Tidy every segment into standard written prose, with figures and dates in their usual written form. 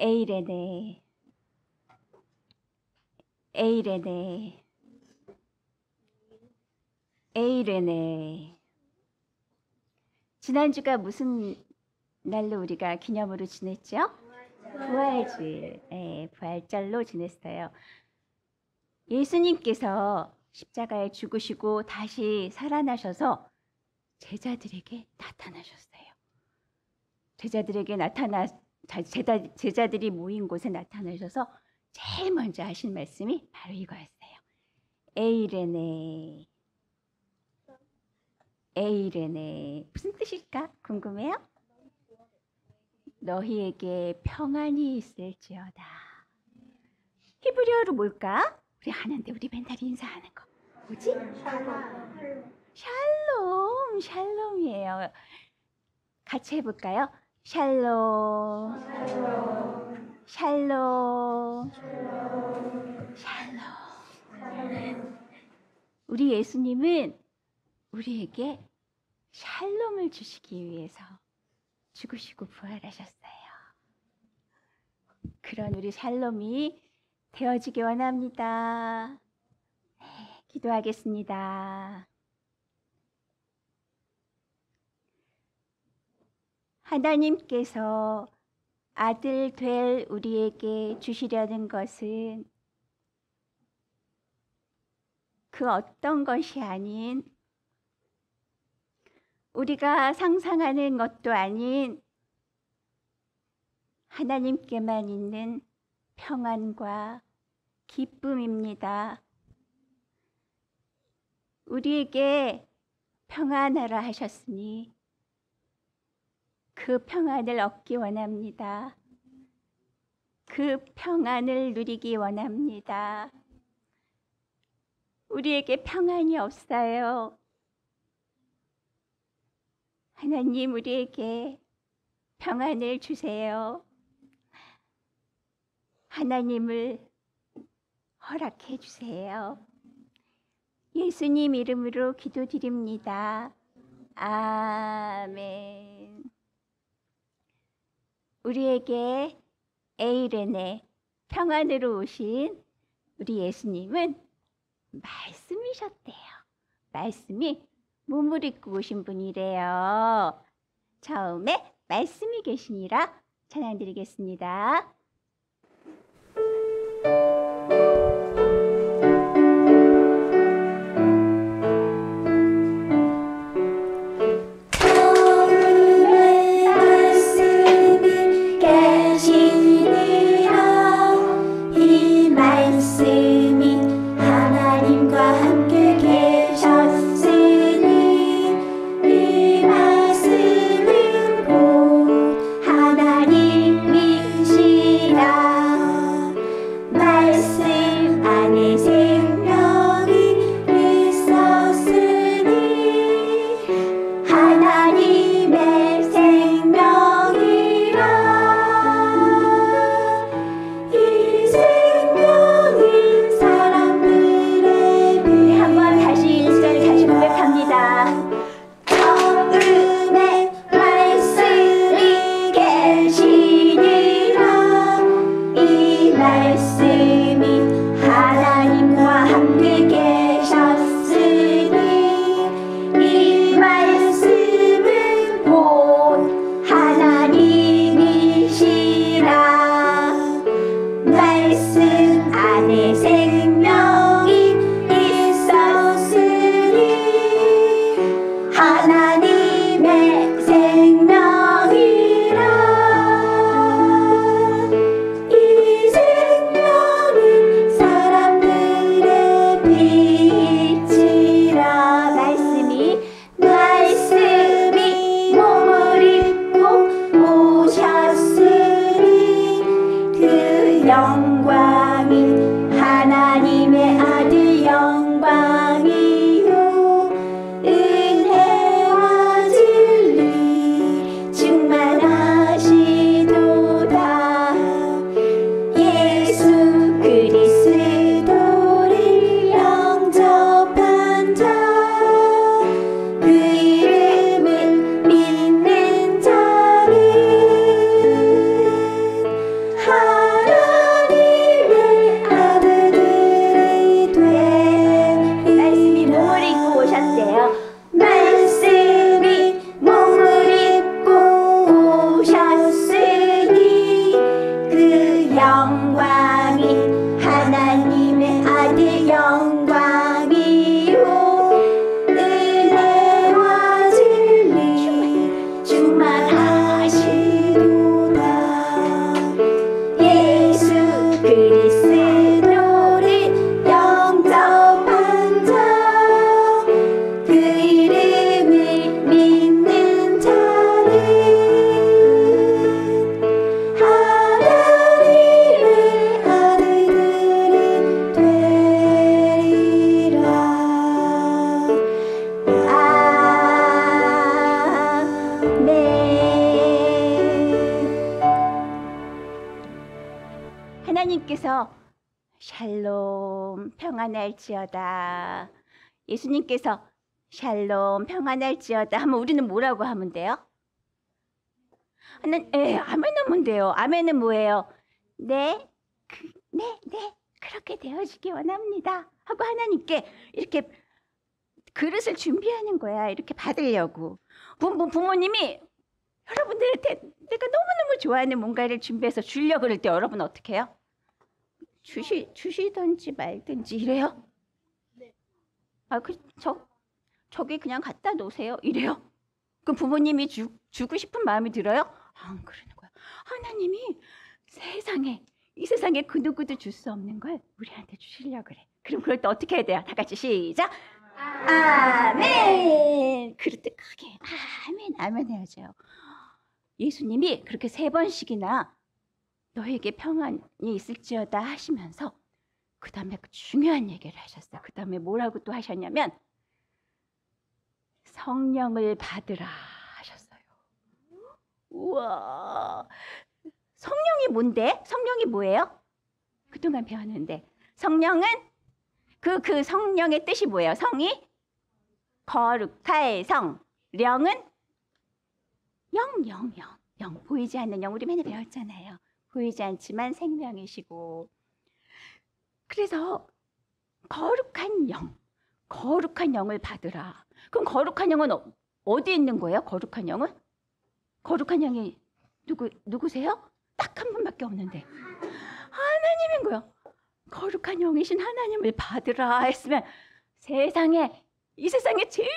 에이레네, 에이레네, 에이레네. 지난주가 무슨 날로 우리가 기념으로 지냈죠? 부활주일. 네, 부활절로 지냈어요. 예수님께서 십자가에 죽으시고 다시 살아나셔서 제자들에게 나타나셨어요. 제자들이 모인 곳에 나타나셔서 제일 먼저 하신 말씀이 바로 이거였어요. 에이레네, 에이레네. 무슨 뜻일까 궁금해요? 너희에게 평안이 있을지어다. 히브리어로 뭘까? 우리 하는데 우리 맨날 인사하는 거 뭐지? 샬롬, 샬롬이에요. 같이 해볼까요? 샬롬, 샬롬, 샬롬. 우리 예수님은 우리에게 샬롬을 주시기 위해서 죽으시고 부활하셨어요. 그런 우리 샬롬이 되어지기 원합니다. 네, 기도하겠습니다. 하나님께서 아들 될 우리에게 주시려는 것은 그 어떤 것이 아닌, 우리가 상상하는 것도 아닌 하나님께만 있는 평안과 기쁨입니다. 우리에게 평안하라 하셨으니 그 평안을 얻기 원합니다. 그 평안을 누리기 원합니다. 우리에게 평안이 없어요. 하나님, 우리에게 평안을 주세요. 하나님을 허락해 주세요. 예수님 이름으로 기도드립니다. 아멘. 우리에게 에이레네, 평안으로 오신 우리 예수님은 말씀이셨대요. 말씀이 몸을 입고 오신 분이래요. 처음에 말씀이 계시니라 찬양드리겠습니다. 하나님이시 예수님께서 샬롬 평안할지어다. 예수님께서 샬롬 평안할지어다 하면 우리는 뭐라고 하면 돼요? 아멘 하면 돼요. 아멘은 뭐예요? 네, 네, 그렇게 되어지기 원합니다 하고 하나님께 이렇게 그릇을 준비하는 거야. 이렇게 받으려고. 부모님이 여러분들한테 내가 너무너무 좋아하는 뭔가를 준비해서 주려고 그럴 때 여러분 어떻게 해요? 주시든지 말든지 이래요? 네. 저기 그냥 갖다 놓으세요 이래요? 그럼 부모님이 주고 싶은 마음이 들어요? 안 그러는 거야. 하나님이 이 세상에 그 누구도 줄 수 없는 걸 우리한테 주시려고 그래. 그럼 그럴 때 어떻게 해야 돼요? 다 같이 시작. 아멘. 그럴 때 크게 아멘 해야죠. 예수님이 그렇게 3번씩이나 너에게 평안이 있을지어다 하시면서 그 다음에 중요한 얘기를 하셨어요. 그 다음에 뭐라고 또 하셨냐면 성령을 받으라 하셨어요. 우와, 성령이 뭔데? 성령이 뭐예요? 그동안 배웠는데 성령은 그 성령의 뜻이 뭐예요? 성이 거룩할 성, 령은 영 보이지 않는 영. 우리 맨날 배웠잖아요. 보이지 않지만 생명이시고. 그래서 거룩한 영을 받으라. 그럼 거룩한 영은 어디 있는 거예요? 거룩한 영은? 거룩한 영이 누구세요? 딱 한 분밖에 없는데 하나님인 거예요. 거룩한 영이신 하나님을 받으라 했으면 이 세상에 제일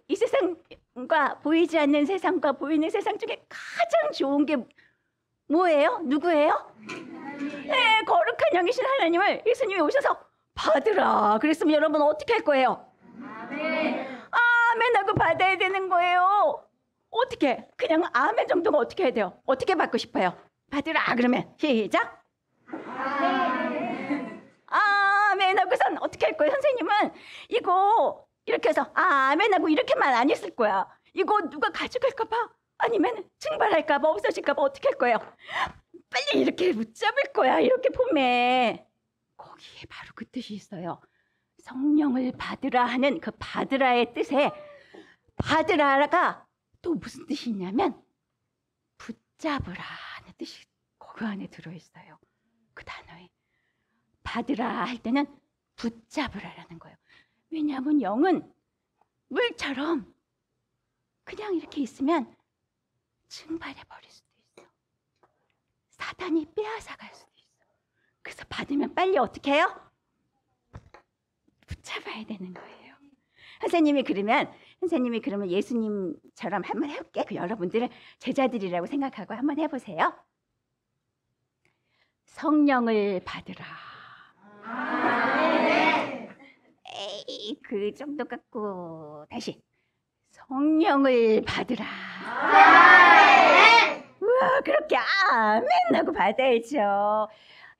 이 세상과 보이지 않는 세상과 보이는 세상 중에 가장 좋은 게 뭐예요? 누구예요? 네, 거룩한 영이신 하나님을 예수님이 오셔서 받으라 그랬으면 여러분 어떻게 할 거예요? 아멘 하고 받아야 되는 거예요. 어떻게? 그냥 아멘 정도가 어떻게 해야 돼요? 어떻게 받고 싶어요? 받으라 그러면 시작. 아멘 하고선 어떻게 할 거예요? 선생님은 이거 이렇게 해서 아멘 하고 이렇게만 안 했을 거야. 이거 누가 가져갈까 봐 아니면 증발할까 봐 없어질까 봐 어떻게 할 거예요? 빨리 이렇게 붙잡을 거야. 이렇게 봄에 거기에 바로 그 뜻이 있어요. 성령을 받으라 하는 그 받으라의 뜻에 받으라가 또 무슨 뜻이 있냐면 붙잡으라 하는 뜻이 그 안에 들어있어요. 그 단어에 받으라 할 때는 붙잡으라라는 거예요. 왜냐하면 영은 물처럼 그냥 이렇게 있으면 증발해 버릴 수도 있어. 사단이 빼앗아갈 수도 있어. 그래서 받으면 빨리 어떻게 해요? 붙잡아야 되는 거예요. 선생님이 그러면 예수님처럼 한번 해볼게. 여러분들은 제자들이라고 생각하고 한번 해보세요. 성령을 받으라. 에이, 그 정도 갖고 다시 성령을 받으라. 우와, 그렇게 아멘 하고 받아야죠.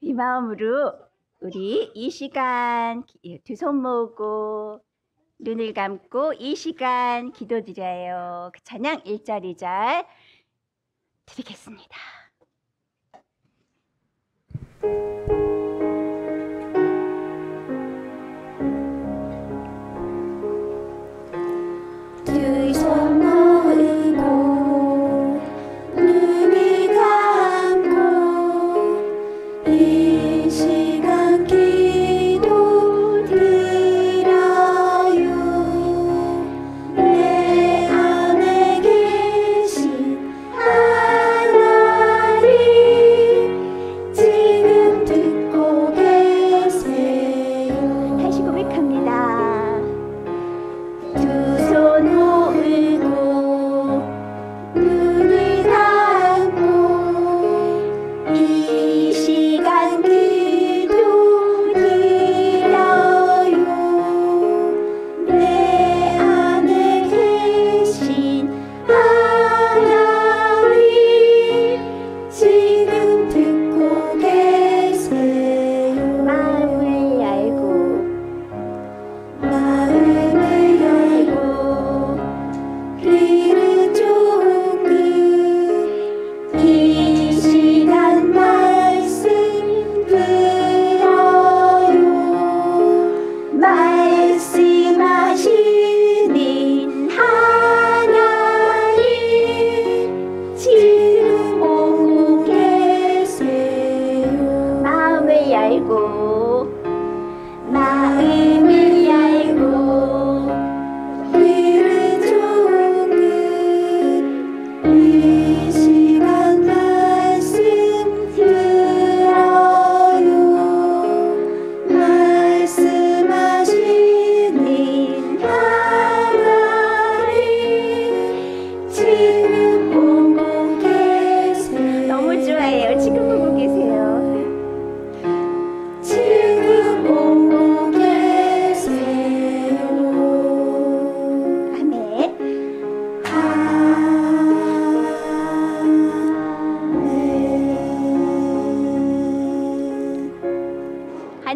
이 마음으로 우리 이 시간 두 손 모으고 눈을 감고 이 시간 기도드려요. 그 찬양 1절 2절 드리겠습니다. 두 손 모으고 눈을 감고 이 시간 기도 드려요. 내 안에 계신 하나님 지금 듣고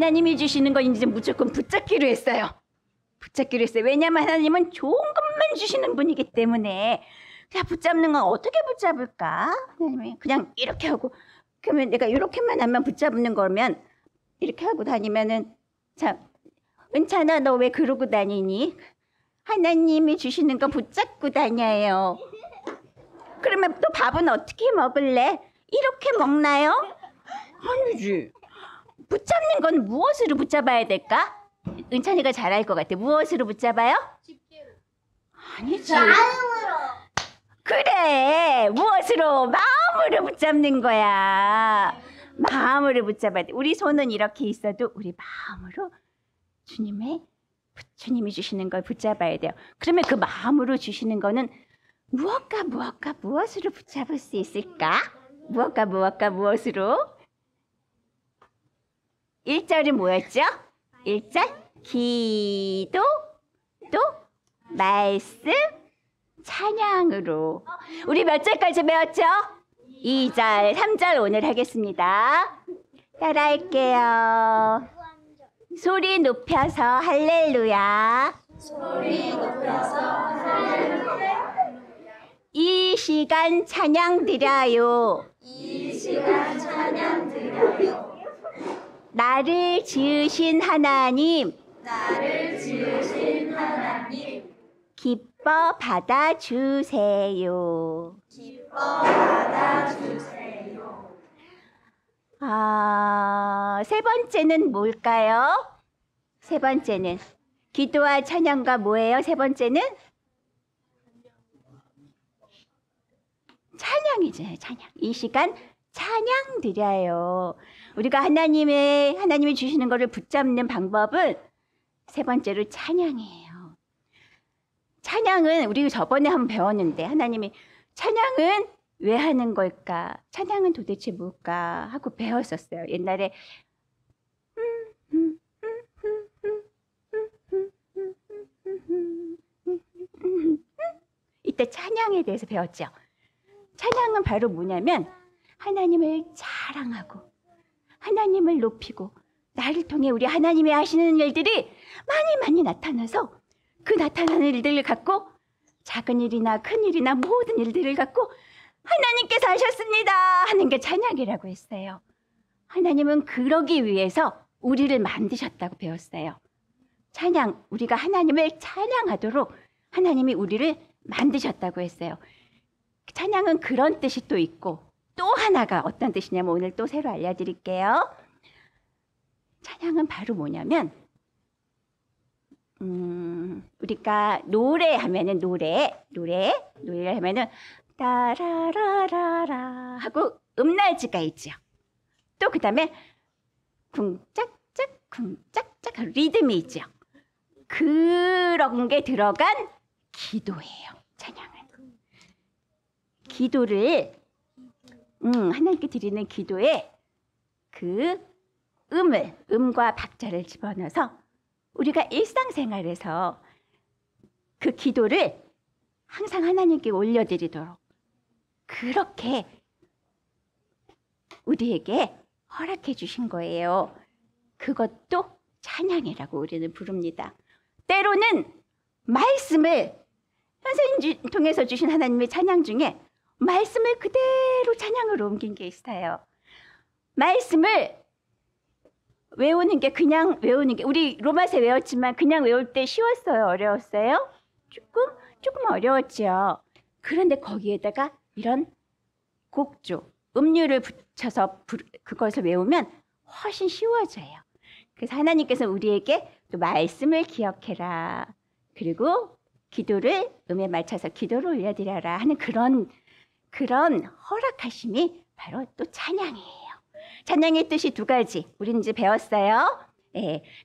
하나님이 주시는 건 이제 무조건 붙잡기로 했어요. 붙잡기로 했어요. 왜냐하면 하나님은 좋은 것만 주시는 분이기 때문에. 그냥 붙잡는 건 어떻게 붙잡을까? 하나님이 그냥 이렇게 하고, 그러면 내가 이렇게만 하면 붙잡는 거면 이렇게 하고 다니면은, 참, 은찬아 너 왜 그러고 다니니? 하나님이 주시는 거 붙잡고 다녀요. 그러면 또 밥은 어떻게 먹을래? 이렇게 먹나요? 아니지. 붙잡는 건 무엇으로 붙잡아야 될까? 은찬이가 잘 알 것 같아. 무엇으로 붙잡아요? 아니지. 그래. 무엇으로? 마음으로 붙잡는 거야. 마음으로 붙잡아야 돼. 우리 손은 이렇게 있어도 우리 마음으로 주님이 주시는 걸 붙잡아야 돼요. 그러면 그 마음으로 주시는 거는 무엇으로 붙잡을 수 있을까? 무엇으로? 1절이 뭐였죠? 1절 기도, 또 말씀, 찬양으로. 우리 몇 절까지 배웠죠? 2절, 3절 오늘 하겠습니다. 따라할게요. 소리 높여서 할렐루야. 이 시간 찬양 드려요. 나를 지으신 하나님, 기뻐 받아주세요. 세 번째는 뭘까요? 세 번째는 기도와 찬양과 뭐예요? 세 번째는 찬양이죠. 찬양. 이 시간 찬양 드려요. 우리가 하나님이 주시는 것을 붙잡는 방법은 세 번째로 찬양이에요. 찬양은 우리 저번에 한번 배웠는데 하나님이 찬양은 왜 하는 걸까? 찬양은 도대체 뭘까? 하고 배웠었어요. 옛날에 이때 찬양에 대해서 배웠죠. 찬양은 바로 뭐냐면 하나님을 자랑하고 하나님을 높이고 나를 통해 우리 하나님이 하시는 일들이 많이 나타나서 그 나타나는 일들을 갖고 작은 일이나 큰 일이나 모든 일들을 갖고 하나님께서 하셨습니다 하는 게 찬양이라고 했어요. 하나님은 그러기 위해서 우리를 만드셨다고 배웠어요. 찬양, 우리가 하나님을 찬양하도록 하나님이 우리를 만드셨다고 했어요. 찬양은 그런 뜻이 또 있고 또 하나가 어떤 뜻이냐면 오늘 또 새로 알려드릴게요. 찬양은 바로 뭐냐면 우리가 노래하면은 노래를 하면은 따라라라라 하고 음날지가 있죠. 또 그 다음에 쿵짝짝 리듬이 있죠. 그런 게 들어간 기도예요. 찬양은 기도를 하나님께 드리는 기도에 그 음과 박자를 집어넣어서 우리가 일상생활에서 그 기도를 항상 하나님께 올려드리도록 그렇게 우리에게 허락해 주신 거예요. 그것도 찬양이라고 우리는 부릅니다. 때로는 말씀을 선생님 통해서 주신 하나님의 찬양 중에 말씀을 그대로 찬양으로 옮긴 게 있어요. 말씀을 외우는 게 그냥 외우는 게 우리 로마서 외웠지만 그냥 외울 때 쉬웠어요? 어려웠어요? 조금 어려웠죠. 그런데 거기에다가 이런 곡조, 음률을 붙여서 그것을 외우면 훨씬 쉬워져요. 그래서 하나님께서 우리에게 또 말씀을 기억해라. 그리고 기도를 음에 맞춰서 기도를 올려드려라 하는 그런 허락하심이 바로 또 찬양이에요. 찬양의 뜻이 두 가지. 우리는 이제 배웠어요.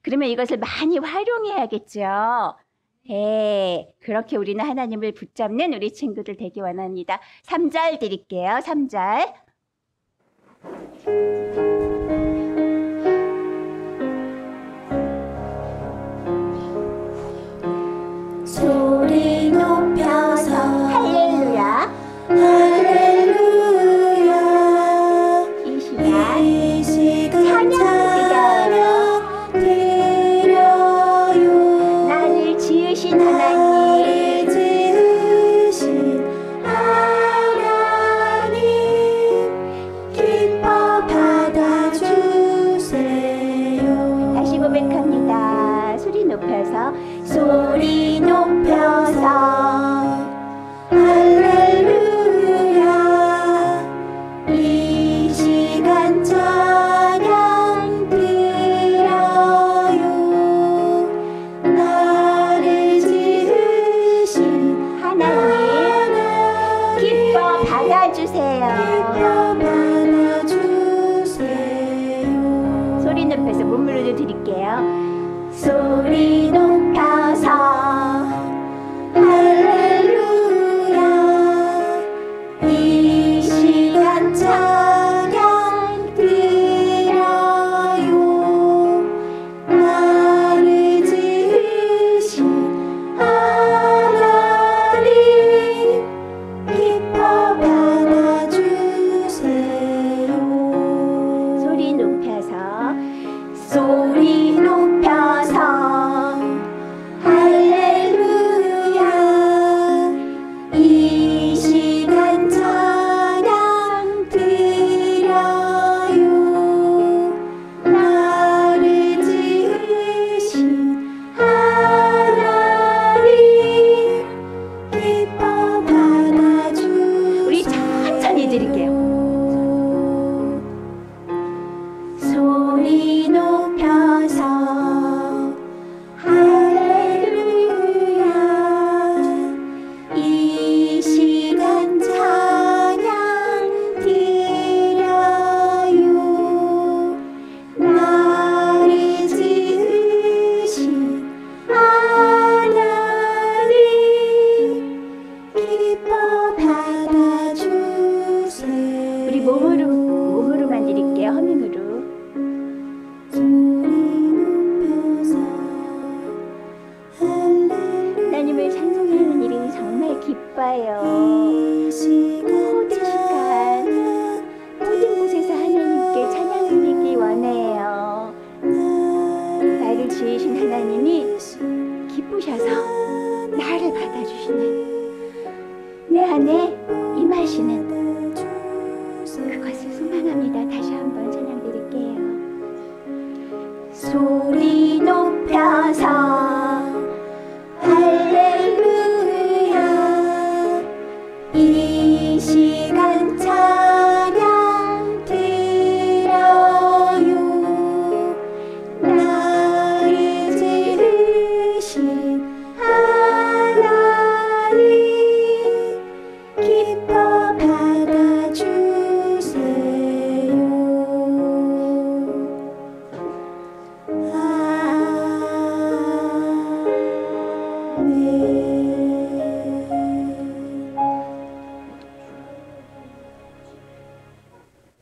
그러면 이것을 많이 활용해야겠죠. 그렇게 우리는 하나님을 붙잡는 우리 친구들 되기 원합니다. 3절 드릴게요. 3절. 소리 높여서 할렐루야. 할렐루야 이 시간 이 시간 찬양 받아주세요. 기뻐 받아주세요. 소리 높여서 몸으로도 드릴게요. 소리 높여서 할렐루야. 이 시간 찬양 드려요. 나를 지으신 하나님 기뻐 받아주세요. 소리 높여서 소리 높여서 할렐루야. 이 시간 찬양 드려요. 나를 지으신 하나님 기뻐 받아주세요. 우리 천천히 드릴게요. 소리 높여서 할렐루야. 이 시간 찬양 드려요. 나를 지으신 하나님 기뻐 받아주세요. 우리 몸으로만 드릴게요. 허밍으로. 소리 높여서 할렐루야. 하나님을 찬송하는 일이 정말 기뻐요. 이 시간 찬양 모든 곳에서 하나님께 찬양 드리기 원해요. 나를 지으신 하나님이 기쁘셔서 나를 받아주시는, 내 안에 임하시는 그것을 소망합니다. 다시 한번 찬양 드릴게요. 소리 높여서 할렐루야. 이 시간 찬양 드려요. 나를 지으신 하나님 기뻐 받아주세요.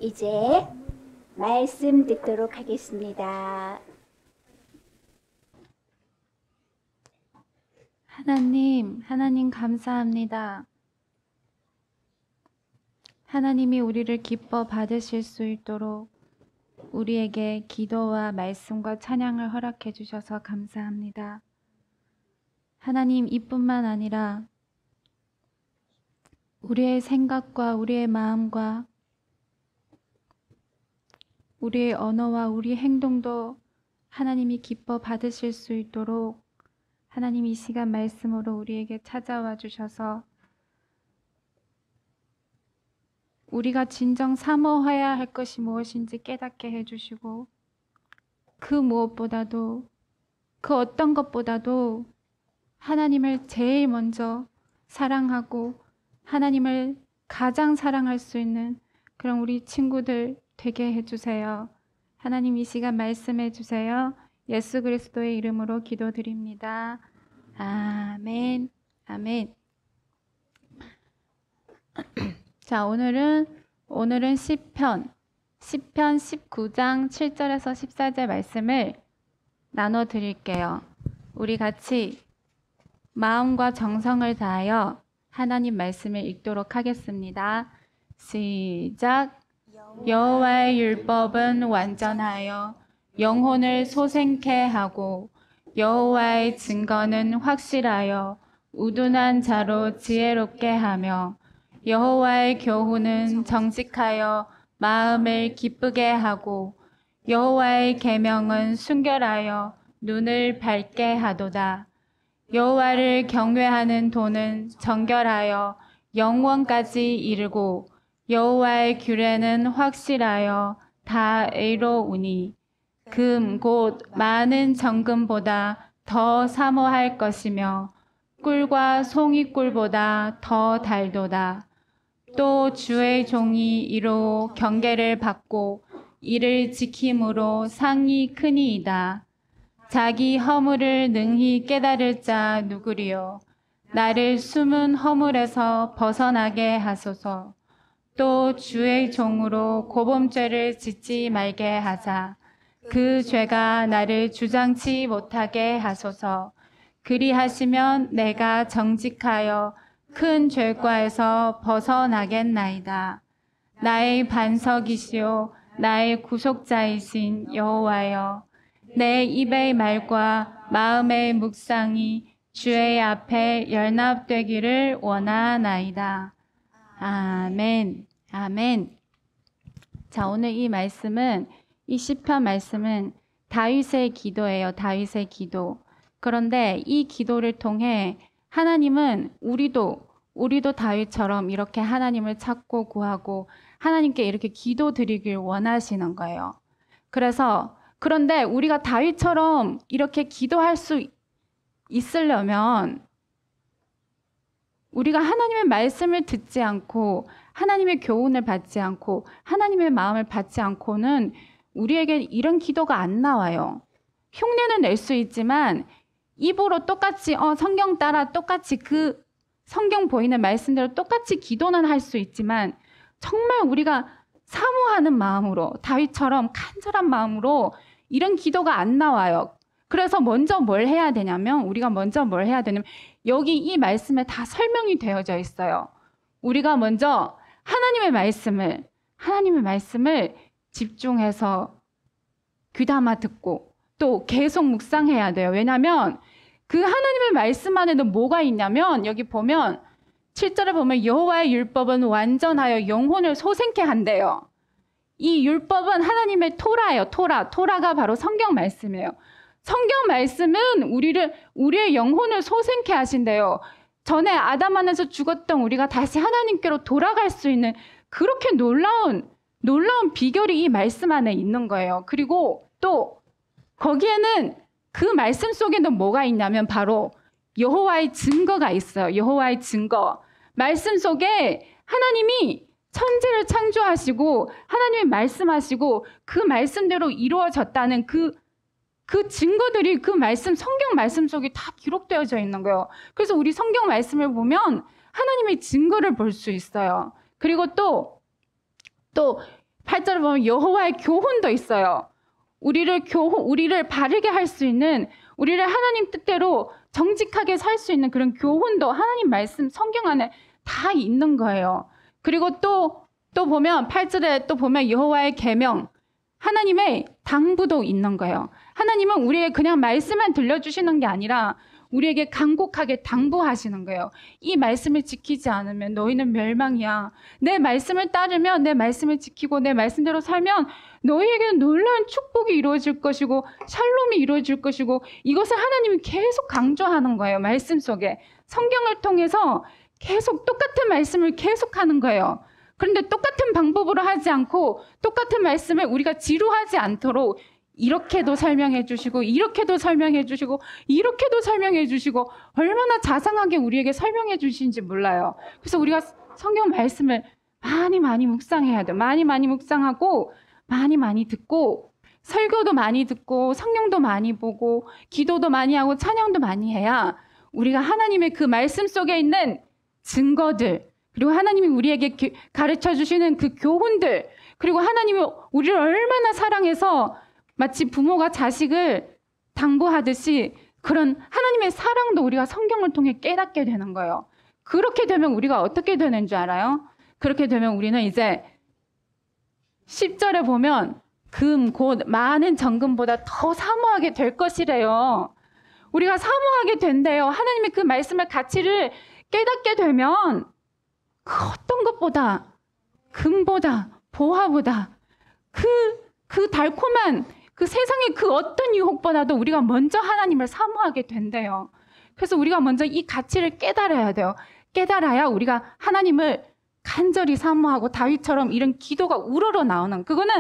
이제 말씀 듣도록 하겠습니다. 하나님 감사합니다. 하나님이 우리를 기뻐 받으실 수 있도록 우리에게 기도와 말씀과 찬양을 허락해 주셔서 감사합니다. 하나님, 이뿐만 아니라 우리의 생각과 우리의 마음과 우리의 언어와 우리 행동도 하나님이 기뻐 받으실 수 있도록 하나님 이 시간 말씀으로 우리에게 찾아와 주셔서 우리가 진정 사모해야 할 것이 무엇인지 깨닫게 해주시고 그 무엇보다도 그 어떤 것보다도 하나님을 제일 먼저 사랑하고 하나님을 가장 사랑할 수 있는 그런 우리 친구들 되게 해주세요. 하나님 이 시간 말씀해 주세요. 예수 그리스도의 이름으로 기도드립니다. 아멘. 아멘. 자, 오늘은 시편 19장 7절에서 14절 말씀을 나눠 드릴게요. 우리 같이 마음과 정성을 다하여 하나님 말씀을 읽도록 하겠습니다. 시작. 여호와의 율법은 완전하여 영혼을 소생케 하고 여호와의 증거는 확실하여 우둔한 자로 지혜롭게 하며 여호와의 교훈은 정직하여 마음을 기쁘게 하고 여호와의 계명은 순결하여 눈을 밝게 하도다. 여호와를 경외하는 도는 정결하여 영원까지 이르고 여호와의 규례는 확실하여 다 의로우니 금 곧 많은 정금보다 더 사모할 것이며 꿀과 송이꿀보다 더 달도다. 또 주의 종이 이로 경계를 받고 이를 지킴으로 상이 크니이다. 자기 허물을 능히 깨달을 자 누구리요. 나를 숨은 허물에서 벗어나게 하소서. 또 주의 종으로 고범죄를 짓지 말게 하자. 그 죄가 나를 주장치 못하게 하소서. 그리하시면 내가 정직하여 큰 죄과에서 벗어나겠나이다. 나의 반석이시오 나의 구속자이신 여호와여, 내 입의 말과 마음의 묵상이 주의 앞에 연합되기를 원하나이다. 아멘. 아멘. 자, 오늘 이 말씀은, 이 시편 말씀은 다윗의 기도예요. 다윗의 기도. 그런데 이 기도를 통해 하나님은 우리도 다윗처럼 이렇게 하나님을 찾고 구하고 하나님께 이렇게 기도드리길 원하시는 거예요. 그런데 우리가 다윗처럼 이렇게 기도할 수 있으려면 우리가 하나님의 말씀을 듣지 않고 하나님의 교훈을 받지 않고 하나님의 마음을 받지 않고는 우리에게 이런 기도가 안 나와요. 흉내는 낼 수 있지만 입으로 똑같이 성경 따라 똑같이 그 성경 보이는 말씀대로 똑같이 기도는 할 수 있지만 정말 우리가 사모하는 마음으로 다윗처럼 간절한 마음으로 이런 기도가 안 나와요. 그래서 먼저 뭘 해야 되냐면 여기 이 말씀에 다 설명이 되어져 있어요. 우리가 먼저 하나님의 말씀을 집중해서 귀담아 듣고 또 계속 묵상해야 돼요. 왜냐하면 그 하나님의 말씀 안에는 뭐가 있냐면 여기 보면 7절에 보면 여호와의 율법은 완전하여 영혼을 소생케 한대요. 이 율법은 하나님의 토라예요. 토라가 바로 성경 말씀이에요. 성경 말씀은 우리의 영혼을 소생케 하신대요. 전에 아담 안에서 죽었던 우리가 다시 하나님께로 돌아갈 수 있는 그렇게 놀라운 비결이 이 말씀 안에 있는 거예요. 그리고 또 거기에는 그 말씀 속에는 뭐가 있냐면 바로 여호와의 증거가 있어요. 여호와의 증거. 말씀 속에 하나님이 천지를 창조하시고 하나님이 말씀하시고 그 말씀대로 이루어졌다는 그 증거들이 그 성경 말씀 속에 다 기록되어져 있는 거예요. 그래서 우리 성경 말씀을 보면 하나님의 증거를 볼 수 있어요. 그리고 또 8절을 보면 여호와의 교훈도 있어요. 우리를 바르게 할 수 있는, 우리를 하나님 뜻대로 정직하게 살 수 있는 그런 교훈도 하나님 말씀 성경 안에 다 있는 거예요. 그리고 또 보면 8절에 또 보면 여호와의 계명, 하나님의 당부도 있는 거예요. 하나님은 우리에게 그냥 말씀만 들려주시는 게 아니라 우리에게 간곡하게 당부하시는 거예요. 이 말씀을 지키지 않으면 너희는 멸망이야. 내 말씀을 따르면, 내 말씀을 지키고 내 말씀대로 살면 너희에게는 놀라운 축복이 이루어질 것이고 샬롬이 이루어질 것이고, 이것을 하나님이 계속 강조하는 거예요. 말씀 속에. 성경을 통해서 계속 똑같은 말씀을 계속하는 거예요. 그런데 똑같은 방법으로 하지 않고 똑같은 말씀을 우리가 지루하지 않도록 이렇게도 설명해 주시고 이렇게도 설명해 주시고 이렇게도 설명해 주시고 얼마나 자상하게 우리에게 설명해 주시는지 몰라요. 그래서 우리가 성경 말씀을 많이 묵상해야 돼요. 많이 묵상하고 많이 듣고 설교도 많이 듣고 성경도 많이 보고 기도도 많이 하고 찬양도 많이 해야 우리가 하나님의 그 말씀 속에 있는 증거들, 그리고 하나님이 우리에게 가르쳐 주시는 그 교훈들, 그리고 하나님이 우리를 얼마나 사랑해서 마치 부모가 자식을 당부하듯이 그런 하나님의 사랑도 우리가 성경을 통해 깨닫게 되는 거예요. 그렇게 되면 우리가 어떻게 되는 줄 알아요? 그렇게 되면 우리는 이제 10절에 보면 금, 곧 많은 정금보다 더 사모하게 될 것이래요. 우리가 사모하게 된대요. 하나님의 그 말씀의 가치를 깨닫게 되면 그 어떤 것보다, 금보다, 보화보다 그 달콤한 그 세상의 그 어떤 유혹보다도 우리가 먼저 하나님을 사모하게 된대요. 그래서 우리가 먼저 이 가치를 깨달아야 돼요. 깨달아야 우리가 하나님을 간절히 사모하고 다윗처럼 이런 기도가 우러러 나오는, 그거는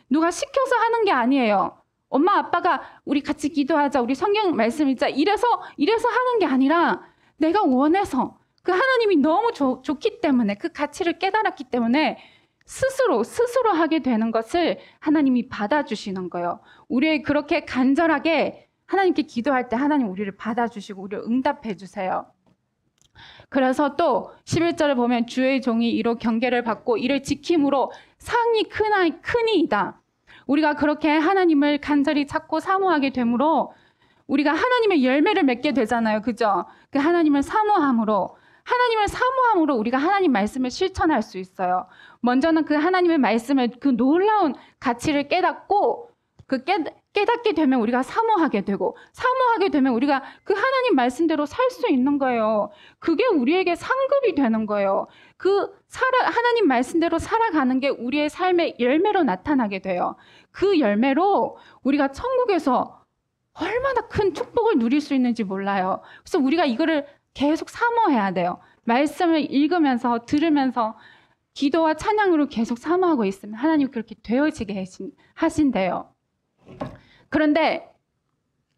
누가 시켜서 하는 게 아니에요. 엄마 아빠가 우리 같이 기도하자, 우리 성경 말씀 읽자 이래서 하는 게 아니라 내가 원해서 그 하나님이 너무 좋기 때문에, 그 가치를 깨달았기 때문에 스스로 하게 되는 것을 하나님이 받아주시는 거예요. 우리 그렇게 간절하게 하나님께 기도할 때 하나님 우리를 받아주시고 우리를 응답해 주세요. 그래서 또 11절을 보면 주의 종이 이로 경계를 받고 이를 지킴으로 상이 크니이다. 우리가 그렇게 하나님을 간절히 찾고 사모하게 되므로 우리가 하나님의 열매를 맺게 되잖아요. 그죠? 그 하나님을 사모함으로 우리가 하나님 말씀을 실천할 수 있어요. 먼저는 그 하나님의 말씀을, 그 놀라운 가치를 깨닫고 그 깨닫게 되면 우리가 사모하게 되고, 사모하게 되면 우리가 그 하나님 말씀대로 살 수 있는 거예요. 그게 우리에게 상급이 되는 거예요. 하나님 말씀대로 살아가는 게 우리의 삶의 열매로 나타나게 돼요. 그 열매로 우리가 천국에서 얼마나 큰 축복을 누릴 수 있는지 몰라요. 그래서 우리가 이거를 계속 사모해야 돼요. 말씀을 읽으면서, 들으면서 기도와 찬양으로 계속 사모하고 있으면 하나님 그렇게 되어지게 하신대요. 그런데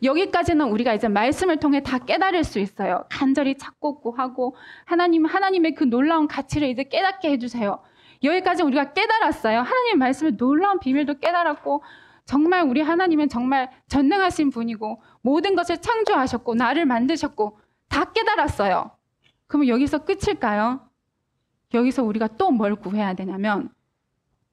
여기까지는 우리가 이제 말씀을 통해 다 깨달을 수 있어요. 간절히 찾고 구하고 하나님의 그 놀라운 가치를 이제 깨닫게 해주세요. 여기까지 우리가 깨달았어요. 하나님의 말씀의 놀라운 비밀도 깨달았고, 정말 우리 하나님은 정말 전능하신 분이고 모든 것을 창조하셨고 나를 만드셨고 다 깨달았어요. 그러면 여기서 끝일까요? 여기서 우리가 또 뭘 구해야 되냐면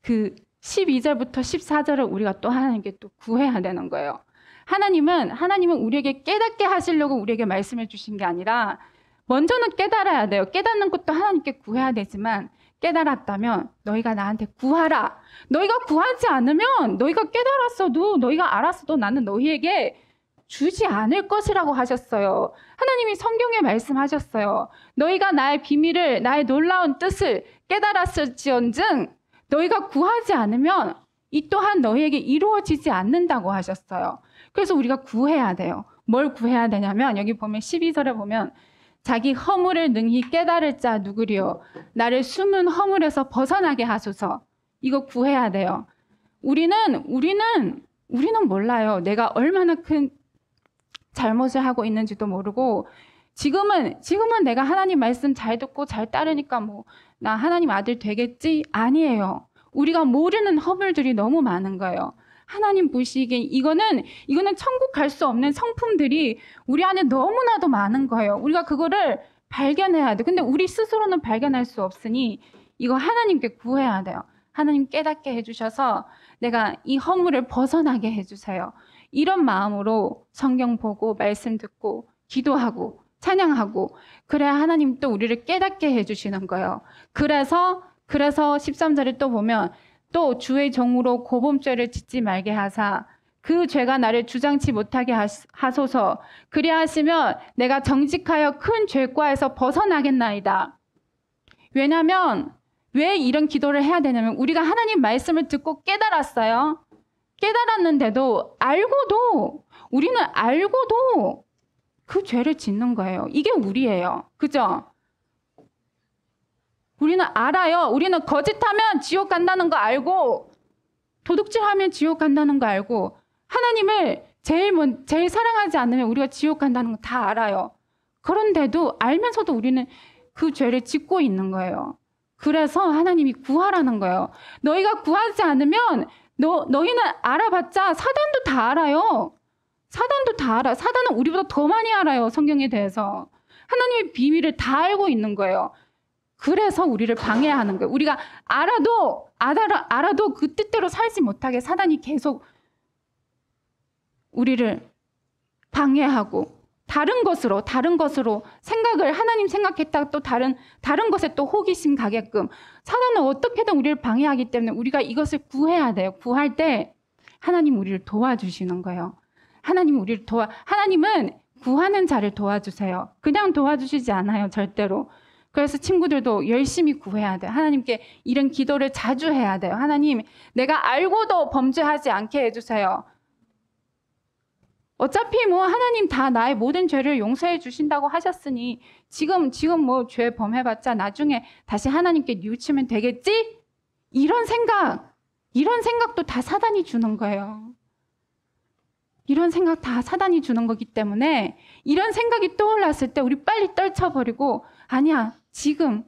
그 12절부터 14절을 우리가 또 하나님께 또 구해야 되는 거예요. 하나님은 우리에게 깨닫게 하시려고 우리에게 말씀해 주신 게 아니라 먼저는 깨달아야 돼요. 깨닫는 것도 하나님께 구해야 되지만 깨달았다면 너희가 나한테 구하라. 너희가 구하지 않으면 너희가 깨달았어도 너희가 알았어도 나는 너희에게 주지 않을 것이라고 하셨어요. 하나님이 성경에 말씀하셨어요. 너희가 나의 비밀을, 나의 놀라운 뜻을 깨달았을지언정 너희가 구하지 않으면 이 또한 너희에게 이루어지지 않는다고 하셨어요. 그래서 우리가 구해야 돼요. 뭘 구해야 되냐면 여기 보면 12절에 보면 자기 허물을 능히 깨달을 자 누구리요? 나를 숨은 허물에서 벗어나게 하소서. 이거 구해야 돼요. 우리는 몰라요. 내가 얼마나 큰 잘못을 하고 있는지도 모르고 지금은 내가 하나님 말씀 잘 듣고 잘 따르니까 나 하나님 아들 되겠지? 아니에요. 우리가 모르는 허물들이 너무 많은 거예요. 하나님 보시기에 이거는 천국 갈 수 없는 성품들이 우리 안에 너무나도 많은 거예요. 우리가 그거를 발견해야 돼. 근데 우리 스스로는 발견할 수 없으니 이거 하나님께 구해야 돼요. 하나님 깨닫게 해주셔서 내가 이 허물을 벗어나게 해주세요. 이런 마음으로 성경 보고 말씀 듣고 기도하고 찬양하고 그래야 하나님 또 우리를 깨닫게 해주시는 거예요. 그래서 13절에 또 보면 또 주의 종으로 고범죄를 짓지 말게 하사 그 죄가 나를 주장치 못하게 하소서. 그리하시면 내가 정직하여 큰 죄과에서 벗어나겠나이다. 왜냐하면 왜 이런 기도를 해야 되냐면 우리가 하나님 말씀을 듣고 깨달았어요. 깨달았는데도 우리는 알고도 그 죄를 짓는 거예요. 이게 우리예요. 그죠? 우리는 알아요. 우리는 거짓하면 지옥 간다는 거 알고 도둑질하면 지옥 간다는 거 알고 하나님을 제일 사랑하지 않으면 우리가 지옥 간다는 거 다 알아요. 그런데도 알면서도 우리는 그 죄를 짓고 있는 거예요. 그래서 하나님이 구하라는 거예요. 너희가 구하지 않으면 너희는 알아봤자 사단도 다 알아요. 사단도 다 알아. 사단은 우리보다 더 많이 알아요. 성경에 대해서. 하나님의 비밀을 다 알고 있는 거예요. 그래서 우리를 방해하는 거예요. 우리가 알아도 그 뜻대로 살지 못하게 사단이 계속 우리를 방해하고 다른 것으로 생각을 하나님 생각했다가 또 다른 것에 또 호기심 가게끔 사단은 어떻게든 우리를 방해하기 때문에 우리가 이것을 구해야 돼요. 구할 때 하나님 우리를 도와주시는 거예요. 하나님은 구하는 자를 도와주세요. 그냥 도와주시지 않아요. 절대로. 그래서 친구들도 열심히 구해야 돼요. 하나님께 이런 기도를 자주 해야 돼요. 하나님, 내가 알고도 범죄하지 않게 해주세요. 어차피 하나님 다 나의 모든 죄를 용서해 주신다고 하셨으니 지금 죄 범해봤자 나중에 다시 하나님께 뉘우치면 되겠지? 이런 생각도 다 사단이 주는 거예요. 이런 생각 다 사단이 주는 거기 때문에 이런 생각이 떠올랐을 때 우리 빨리 떨쳐버리고 아니야. 지금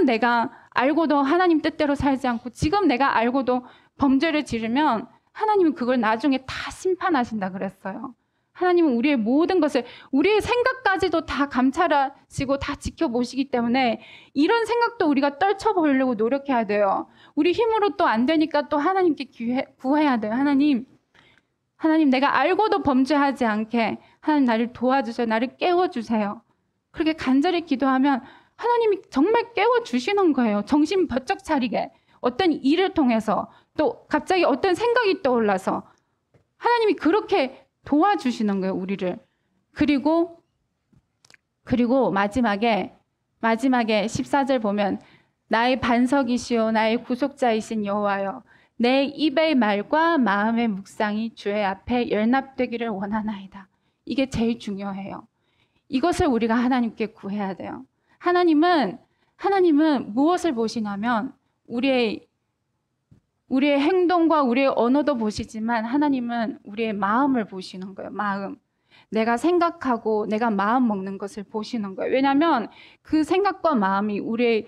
내가 알고도 하나님 뜻대로 살지 않고 지금 내가 알고도 범죄를 지르면 하나님은 그걸 나중에 다 심판하신다 그랬어요. 하나님은 우리의 모든 것을, 우리의 생각까지도 다 감찰하시고 다 지켜보시기 때문에 이런 생각도 우리가 떨쳐보려고 노력해야 돼요. 우리 힘으로 또 안 되니까 또 하나님께 구해야 돼요. 하나님 내가 알고도 범죄하지 않게 하나님 나를 도와주세요. 나를 깨워주세요. 그렇게 간절히 기도하면 하나님이 정말 깨워주시는 거예요. 정신 번쩍 차리게. 어떤 일을 통해서 또 갑자기 어떤 생각이 떠올라서 하나님이 그렇게 도와주시는 거예요, 우리를. 그리고 마지막에 14절 보면 나의 반석이시오 나의 구속자이신 여호와여 내 입의 말과 마음의 묵상이 주의 앞에 열납되기를 원하나이다. 이게 제일 중요해요. 이것을 우리가 하나님께 구해야 돼요. 하나님은 무엇을 보시냐면 우리의 행동과 우리의 언어도 보시지만 하나님은 우리의 마음을 보시는 거예요. 마음. 내가 생각하고 내가 마음 먹는 것을 보시는 거예요. 왜냐하면 그 생각과 마음이 우리의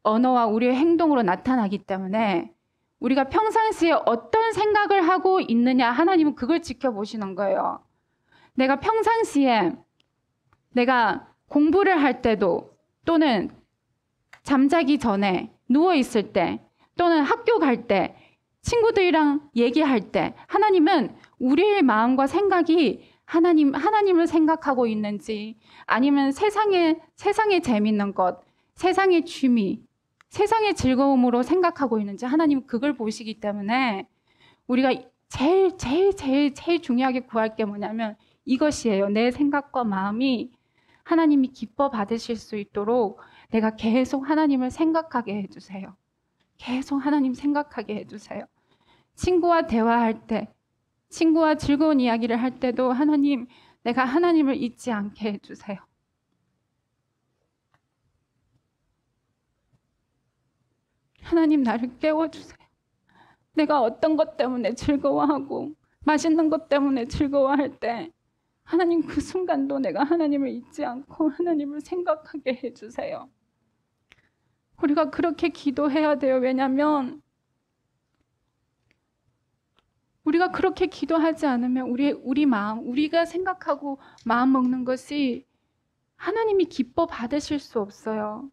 언어와 우리의 행동으로 나타나기 때문에 우리가 평상시에 어떤 생각을 하고 있느냐 하나님은 그걸 지켜보시는 거예요. 내가 평상시에 내가 공부를 할 때도 또는 잠자기 전에 누워있을 때 또는 학교 갈 때 친구들이랑 얘기할 때 하나님은 우리의 마음과 생각이 하나님을 생각하고 있는지 아니면 세상의 재밌는 것, 세상의 취미, 세상의 즐거움으로 생각하고 있는지 하나님은 그걸 보시기 때문에 우리가 제일 중요하게 구할 게 뭐냐면 이것이에요. 내 생각과 마음이 하나님이 기뻐 받으실 수 있도록 내가 계속 하나님을 생각하게 해주세요. 계속 하나님 생각하게 해주세요. 친구와 대화할 때, 친구와 즐거운 이야기를 할 때도 내가 하나님을 잊지 않게 해주세요. 하나님 나를 깨워주세요. 내가 어떤 것 때문에 즐거워하고 맛있는 것 때문에 즐거워할 때 하나님 그 순간도 내가 하나님을 잊지 않고 하나님을 생각하게 해주세요. 우리가 그렇게 기도해야 돼요. 왜냐하면 우리가 그렇게 기도하지 않으면 우리 마음, 우리가 생각하고 마음 먹는 것이 하나님이 기뻐 받으실 수 없어요.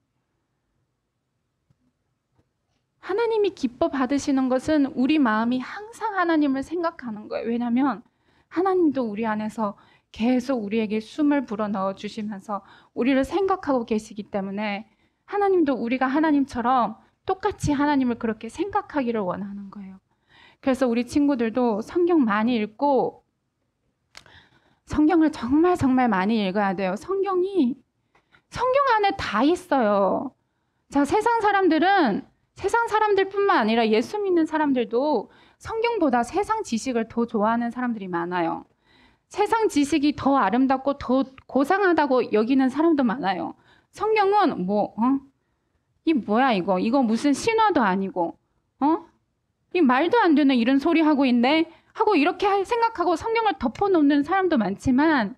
하나님이 기뻐 받으시는 것은 우리 마음이 항상 하나님을 생각하는 거예요. 왜냐하면 하나님도 우리 안에서 계속 우리에게 숨을 불어넣어 주시면서 우리를 생각하고 계시기 때문에 하나님도 우리가 하나님처럼 똑같이 하나님을 그렇게 생각하기를 원하는 거예요. 그래서 우리 친구들도 성경 많이 읽고 성경을 정말 많이 읽어야 돼요. 성경 안에 다 있어요. 자, 세상 사람들뿐만 아니라 예수 믿는 사람들도 성경보다 세상 지식을 더 좋아하는 사람들이 많아요. 세상 지식이 더 아름답고 더 고상하다고 여기는 사람도 많아요. 성경은 이 뭐야 이거 무슨 신화도 아니고 이 말도 안 되는 이런 소리 하고 있네 하고 이렇게 생각하고 성경을 덮어놓는 사람도 많지만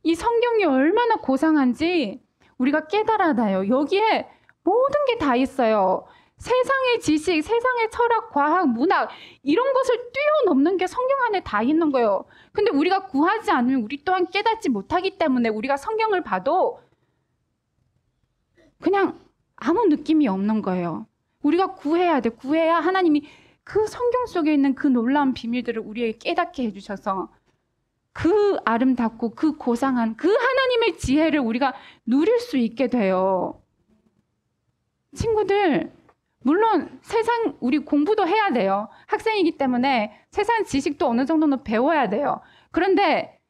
이 성경이 얼마나 고상한지 우리가 깨달아야 돼요. 여기에 모든 게 다 있어요. 세상의 지식, 세상의 철학, 과학, 문학 이런 것을 뛰어넘는 게 성경 안에 다 있는 거예요. 근데 우리가 구하지 않으면 우리 또한 깨닫지 못하기 때문에 우리가 성경을 봐도 그냥 아무 느낌이 없는 거예요. 우리가 구해야 돼. 구해야 하나님이 그 성경 속에 있는 그 놀라운 비밀들을 우리에게 깨닫게 해주셔서 그 아름답고 그 고상한 그 하나님의 지혜를 우리가 누릴 수 있게 돼요. 친구들, 물론 우리 공부도 해야 돼요. 학생이기 때문에 세상 지식도 어느 정도는 배워야 돼요. 그런데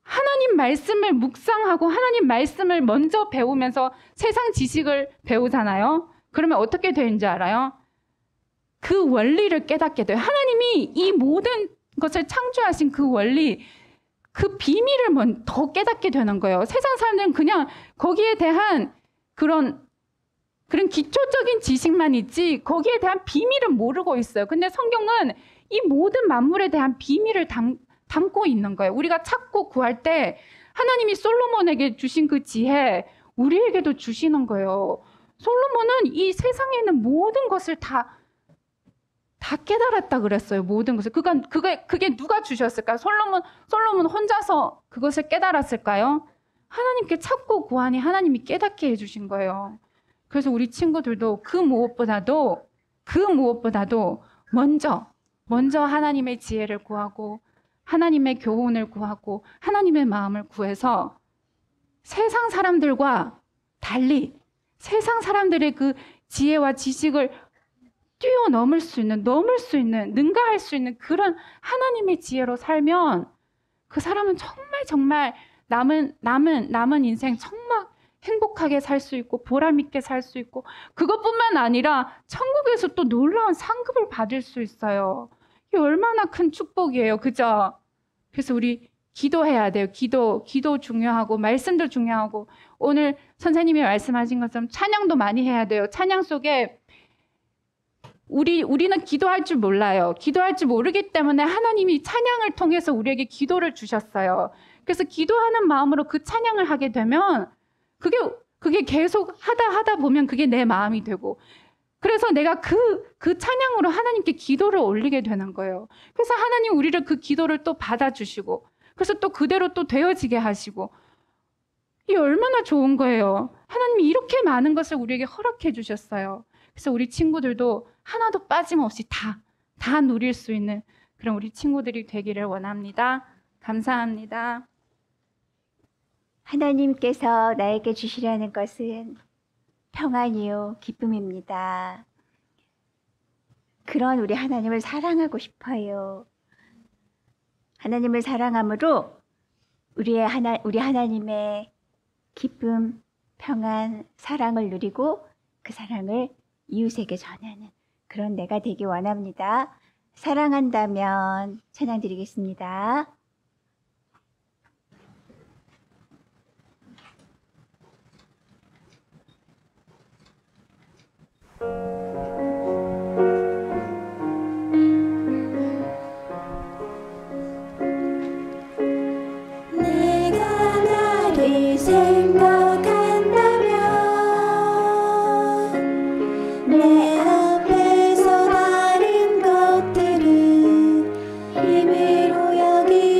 하나님 말씀을 묵상하고 하나님 말씀을 먼저 배우면서 세상 지식을 배우잖아요. 그러면 어떻게 되는지 알아요? 그 원리를 깨닫게 돼요. 하나님이 이 모든 것을 창조하신 그 원리, 그 비밀을 더 깨닫게 되는 거예요. 세상 사람들은 그냥 거기에 대한 그런 기초적인 지식만 있지 거기에 대한 비밀은 모르고 있어요. 근데 성경은 이 모든 만물에 대한 비밀을 담고 있는 거예요. 우리가 찾고 구할 때 하나님이 솔로몬에게 주신 그 지혜, 우리에게도 주시는 거예요. 솔로몬은 이 세상에 있는 모든 것을 다 깨달았다 그랬어요. 모든 것을. 그게 누가 주셨을까요? 솔로몬 혼자서 그것을 깨달았을까요? 하나님께 찾고 구하니 하나님이 깨닫게 해주신 거예요. 그래서 우리 친구들도 그 무엇보다도 먼저 하나님의 지혜를 구하고 하나님의 교훈을 구하고 하나님의 마음을 구해서 세상 사람들과 달리 세상 사람들의 그 지혜와 지식을 뛰어넘을 수 있는, 능가할 수 있는 그런 하나님의 지혜로 살면 그 사람은 정말 남은 인생 정말 행복하게 살 수 있고 보람 있게 살 수 있고 그것뿐만 아니라 천국에서 또 놀라운 상급을 받을 수 있어요. 이게 얼마나 큰 축복이에요. 그죠? 그래서 우리 기도해야 돼요. 기도 중요하고 말씀도 중요하고 오늘 선생님이 말씀하신 것처럼 찬양도 많이 해야 돼요. 찬양 속에 우리는 기도할 줄 몰라요. 기도할 줄 모르기 때문에 하나님이 찬양을 통해서 우리에게 기도를 주셨어요. 그래서 기도하는 마음으로 그 찬양을 하게 되면 그게 계속 하다 보면 그게 내 마음이 되고 그래서 내가 그 찬양으로 하나님께 기도를 올리게 되는 거예요. 그래서 하나님 우리를 그 기도를 또 받아주시고 그래서 또 그대로 또 되어지게 하시고 이게 얼마나 좋은 거예요. 하나님이 이렇게 많은 것을 우리에게 허락해 주셨어요. 그래서 우리 친구들도 하나도 빠짐없이 다 누릴 수 있는 그런 우리 친구들이 되기를 원합니다. 감사합니다. 하나님께서 나에게 주시려는 것은 평안이요 기쁨입니다. 그런 우리 하나님을 사랑하고 싶어요. 하나님을 사랑함으로 우리 하나님의 기쁨, 평안, 사랑을 누리고 그 사랑을 이웃에게 전하는 그런 내가 되기 원합니다. 사랑한다면 찬양 드리겠습니다. 내가 나를 생각한다면 내 앞에서 다른 것들은 힘으로 여기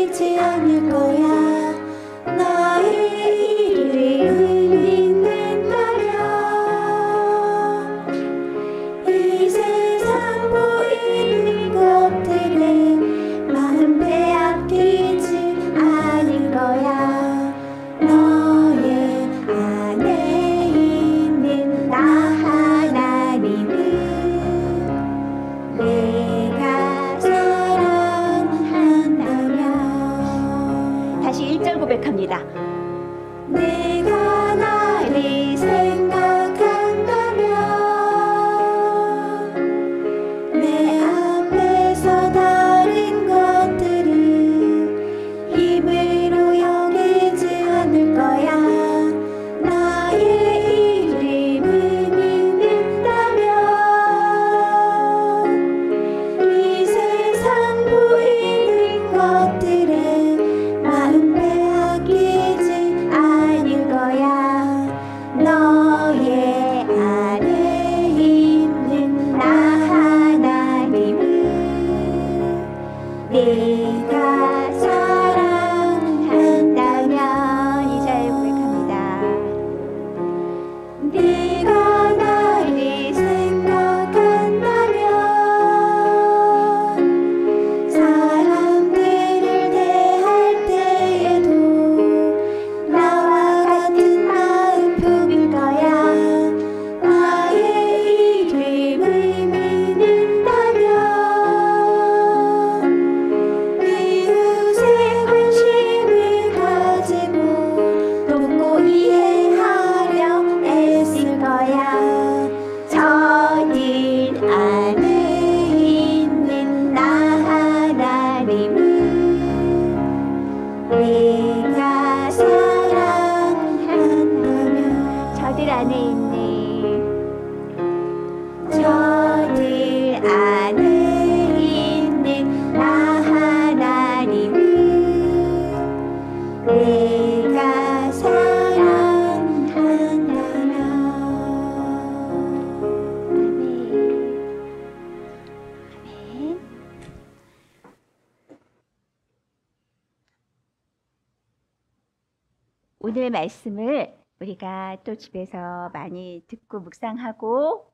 오늘 말씀을 우리가 또 집에서 많이 듣고 묵상하고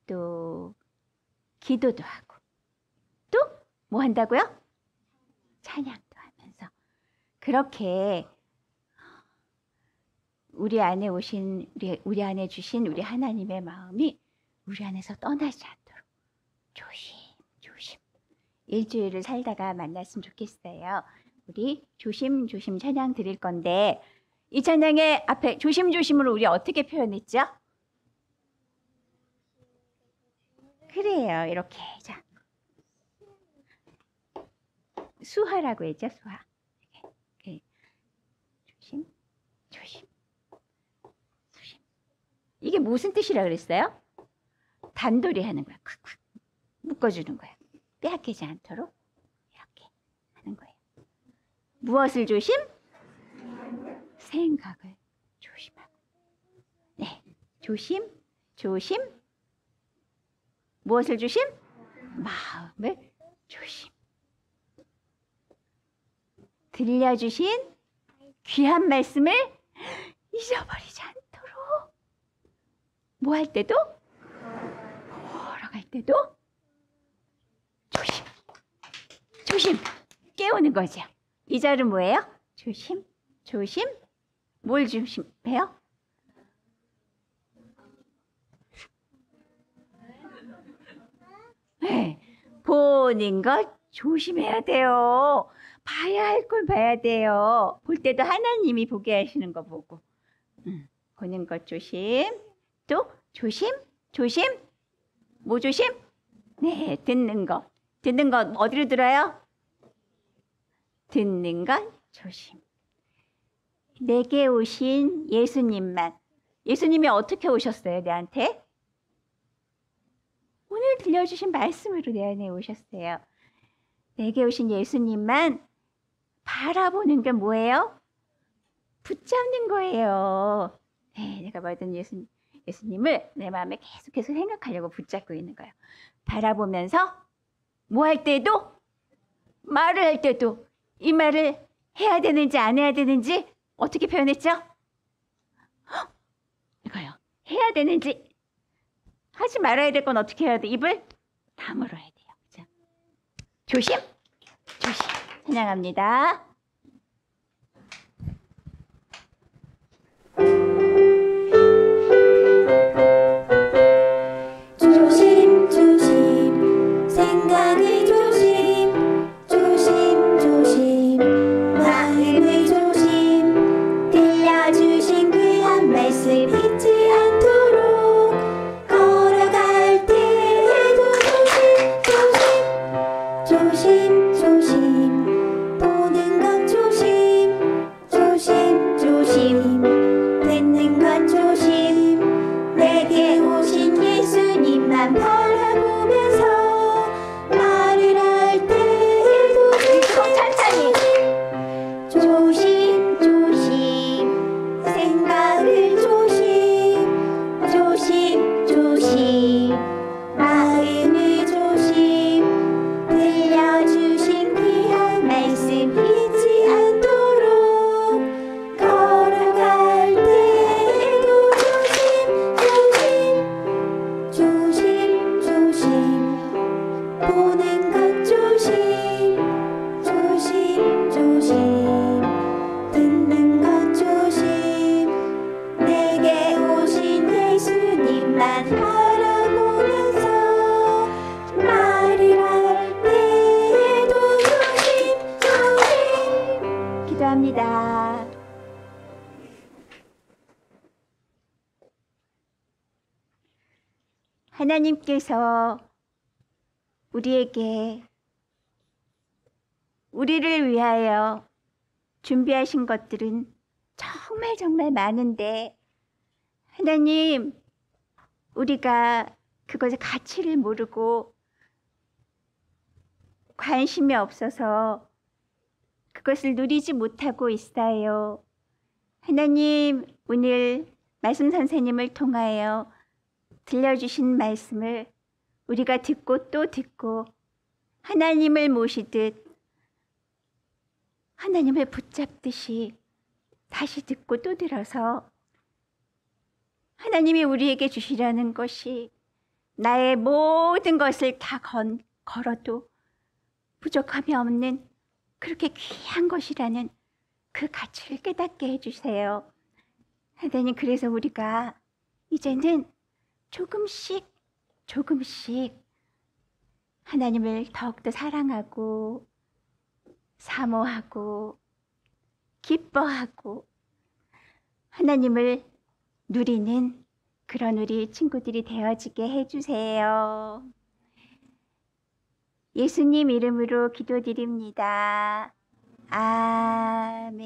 또 기도도 하고 또 뭐 한다고요? 찬양도 하면서 그렇게 우리 안에 오신 우리 안에 주신 우리 하나님의 마음이 우리 안에서 떠나지 않도록 조심 일주일을 살다가 만났으면 좋겠어요. 우리 조심조심 찬양 드릴 건데 이 찬양의 앞에 조심조심으로 우리 어떻게 표현했죠? 그래요. 이렇게 자 수화라고 했죠. 수화. 이렇게. 조심. 이게 무슨 뜻이라 그랬어요? 단돌이 하는 거야. 콱콱 묶어주는 거야. 빼앗기지 않도록 이렇게 하는 거예요. 무엇을 조심? 생각을 조심하고. 네, 조심. 무엇을 조심? 마음을 조심. 들려주신 귀한 말씀을 잊어버리지 않도록. 뭐 할 때도? 보러 갈 때도? 조심. 깨우는 거죠. 이 절은 뭐예요? 조심. 뭘 조심해요? 네, 보는 것 조심해야 돼요. 봐야 할 걸 봐야 돼요. 볼 때도 하나님이 보게 하시는 거 보고. 보는 것 조심. 또 조심. 뭐 조심? 네, 듣는 것. 듣는 것 어디로 들어요? 듣는 것 조심. 내게 오신 예수님만. 예수님이 어떻게 오셨어요, 내한테? 오늘 들려주신 말씀으로 내 안에 오셨어요. 내게 오신 예수님만 바라보는 게 뭐예요? 붙잡는 거예요. 네, 내가 말했던 예수님을 내 마음에 계속해서 생각하려고 붙잡고 있는 거예요. 바라보면서 뭐 할 때도 말을 할 때도 이 말을 해야 되는지 안 해야 되는지 어떻게 표현했죠? 이거요. 해야 되는지 하지 말아야 될 건 어떻게 해야 돼? 입을 다물어야 돼요. 그죠? 조심. 찬양합니다. 조심 생각을 조심 마음을 조심 들려주신 귀한 말씀 잊지 않도록 걸어갈 때에도 조심 보는 것 조심 듣는 것 조심 내게 오신 예수님만 바라보면서 말을 할 때에도 조심 생각을 조심 마음을 조심 들려주신 귀한 말씀 잊지 않도록 걸어갈 때에도 조심 보는 것 조심 듣는 것 조심 내게 오신 예수님만 바라보면서 말을 할 때에도 조심 기도합니다. 하나님께서 우리를 위하여 준비하신 것들은 정말 많은데 하나님 우리가 그것의 가치를 모르고 관심이 없어서 그것을 누리지 못하고 있어요. 하나님 오늘 말씀 선생님을 통하여 들려주신 말씀을 우리가 듣고 또 듣고 하나님을 모시듯 하나님을 붙잡듯이 다시 듣고 또 들어서 하나님이 우리에게 주시려는 것이 나의 모든 것을 다 걸어도 부족함이 없는 그렇게 귀한 것이라는 그 가치를 깨닫게 해주세요. 하나님, 그래서 우리가 이제는 조금씩 하나님을 더욱더 사랑하고 사모하고 기뻐하고 하나님을 누리는 그런 우리 친구들이 되어지게 해주세요. 예수님 이름으로 기도드립니다. 아멘.